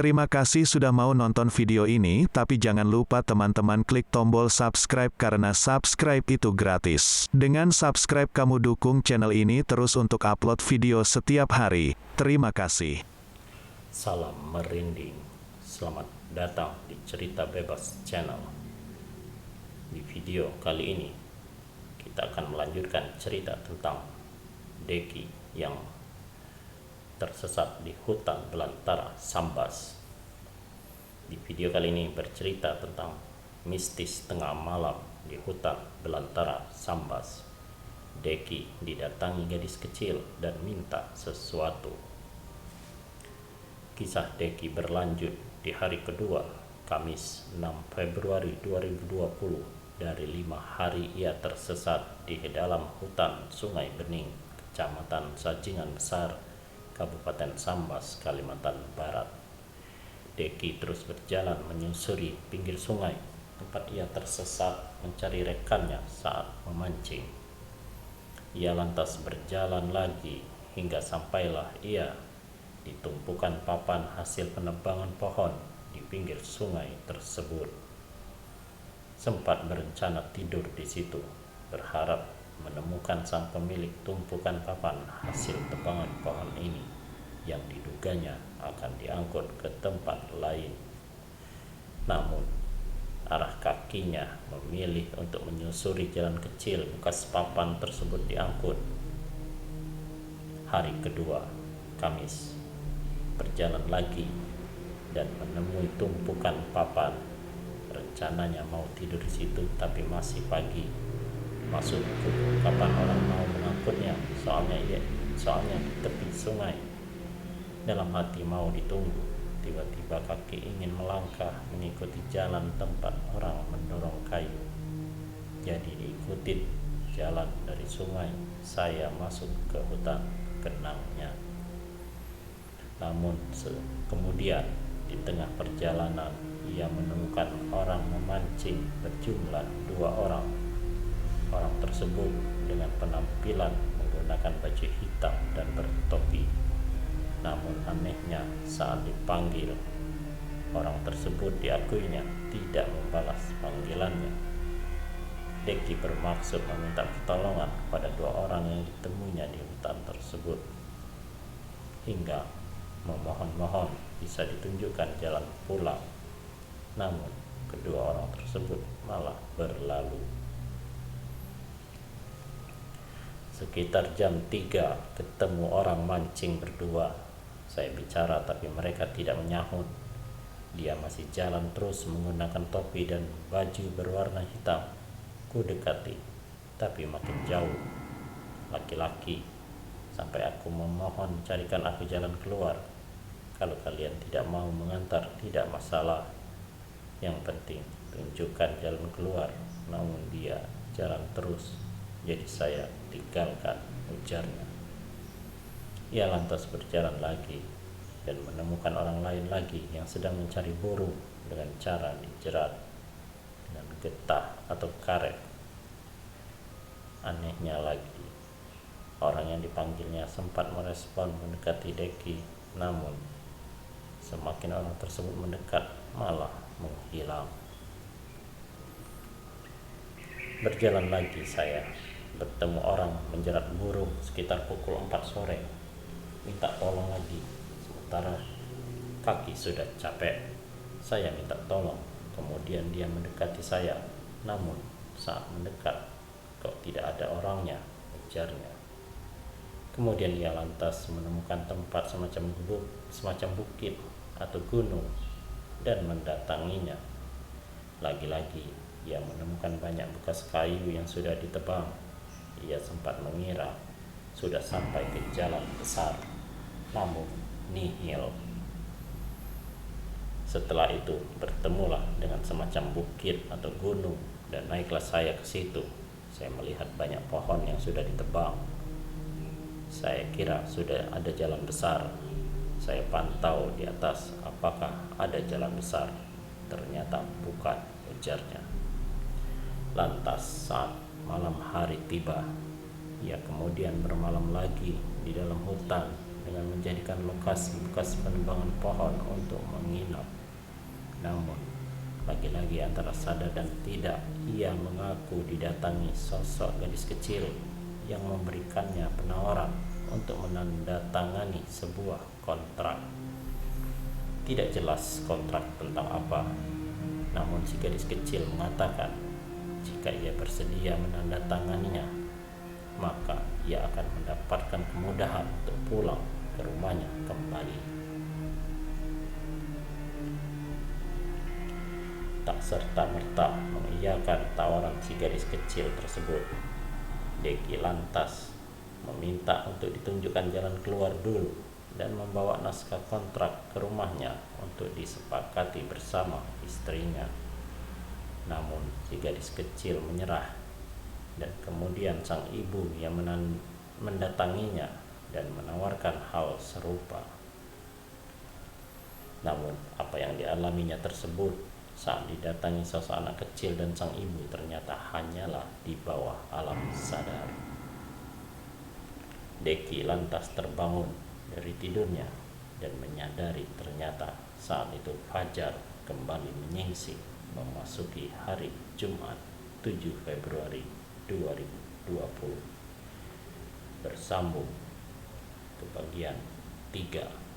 Terima kasih sudah mau nonton video ini, tapi jangan lupa teman-teman klik tombol subscribe karena subscribe itu gratis. Dengan subscribe kamu dukung channel ini terus untuk upload video setiap hari. Terima kasih. Salam merinding, selamat datang di Cerita Bebas Channel. Di video kali ini, kita akan melanjutkan cerita tentang Deki yang tersesat di hutan belantara Sambas. Di video kali ini bercerita tentang mistis tengah malam di hutan belantara Sambas. Deki didatangi gadis kecil dan minta sesuatu. Kisah Deki berlanjut di hari kedua, Kamis 6 Februari 2020. Dari 5 hari ia tersesat di dalam hutan Sungai Bening, Kecamatan Sajingan Besar, Kabupaten Sambas, Kalimantan Barat. Deki terus berjalan menyusuri pinggir sungai tempat ia tersesat mencari rekannya saat memancing. Ia lantas berjalan lagi hingga sampailah ia di tumpukan papan hasil penebangan pohon di pinggir sungai tersebut. Sempat berencana tidur di situ, berharap menemukan sang pemilik tumpukan papan hasil tebangan pohon ini yang diduganya akan diangkut ke tempat lain. Namun, arah kakinya memilih untuk menyusuri jalan kecil bekas papan tersebut diangkut. Hari kedua, Kamis, berjalan lagi dan menemui tumpukan papan. Rencananya mau tidur di situ, tapi masih pagi. Maksudku, kapan orang mau mengangkutnya? Soalnya di tepi sungai. Dalam hati mau ditunggu, tiba-tiba kaki ingin melangkah mengikuti jalan tempat orang mendorong kayu. Jadi diikuti jalan dari sungai, saya masuk ke hutan kenangnya. Namun kemudian di tengah perjalanan ia menemukan orang memancing berjumlah 2 orang. Orang tersebut dengan penampilan menggunakan baju hitam dan bertopi. Namun anehnya saat dipanggil, orang tersebut diakuinya tidak membalas panggilannya. Deki bermaksud meminta pertolongan pada 2 orang yang ditemuinya di hutan tersebut, hingga memohon-mohon bisa ditunjukkan jalan pulang. Namun kedua orang tersebut malah berlalu. Sekitar jam 3 ketemu orang mancing berdua. Saya bicara tapi mereka tidak menyahut. Dia masih jalan terus menggunakan topi dan baju berwarna hitam. Ku dekati, tapi makin jauh. Laki-laki, sampai aku memohon carikan aku jalan keluar. Kalau kalian tidak mau mengantar, tidak masalah. Yang penting tunjukkan jalan keluar. Namun dia jalan terus, jadi saya tinggalkan, ujarnya. Ia lantas berjalan lagi dan menemukan orang lain lagi yang sedang mencari burung dengan cara dijerat dengan getah atau karet. Anehnya lagi, orang yang dipanggilnya sempat merespon mendekati Deki, namun semakin orang tersebut mendekat malah menghilang. Berjalan lagi saya bertemu orang menjerat burung sekitar pukul 4 sore. Minta tolong lagi, sementara kaki sudah capek. Saya minta tolong, kemudian dia mendekati saya. Namun saat mendekat, kok tidak ada orangnya, ujarnya. Kemudian ia lantas menemukan tempat semacam bukit atau gunung dan mendatanginya. Lagi-lagi ia menemukan banyak bekas kayu yang sudah ditebang. Ia sempat mengira sudah sampai ke jalan besar, namun nihil. Setelah itu bertemulah dengan semacam bukit atau gunung dan naiklah saya ke situ. Saya melihat banyak pohon yang sudah ditebang. Saya kira sudah ada jalan besar. Saya pantau di atas apakah ada jalan besar. Ternyata bukan, ujarnya. Lantas saat malam hari tiba, ia kemudian bermalam lagi di dalam hutan dengan menjadikan lokasi bekas penebangan pohon untuk menginap. Namun, lagi-lagi antara sadar dan tidak, ia mengaku didatangi sosok gadis kecil yang memberikannya penawaran untuk menandatangani sebuah kontrak. Tidak jelas kontrak tentang apa, namun si gadis kecil mengatakan jika ia bersedia menandatanganinya, maka ia akan mendapatkan kemudahan untuk pulang ke rumahnya kembali. Tak serta-merta mengiyakan tawaran si gadis kecil tersebut, Deki lantas meminta untuk ditunjukkan jalan keluar dulu dan membawa naskah kontrak ke rumahnya untuk disepakati bersama istrinya. Namun si gadis kecil menyerah, dan kemudian sang ibu yang mendatanginya dan menawarkan hal serupa. Namun apa yang dialaminya tersebut saat didatangi sosok anak kecil dan sang ibu ternyata hanyalah di bawah alam sadar. Deki lantas terbangun dari tidurnya dan menyadari ternyata saat itu fajar kembali menyingsing memasuki hari Jumat 7 Februari 2020. Bersambung ke bagian 3.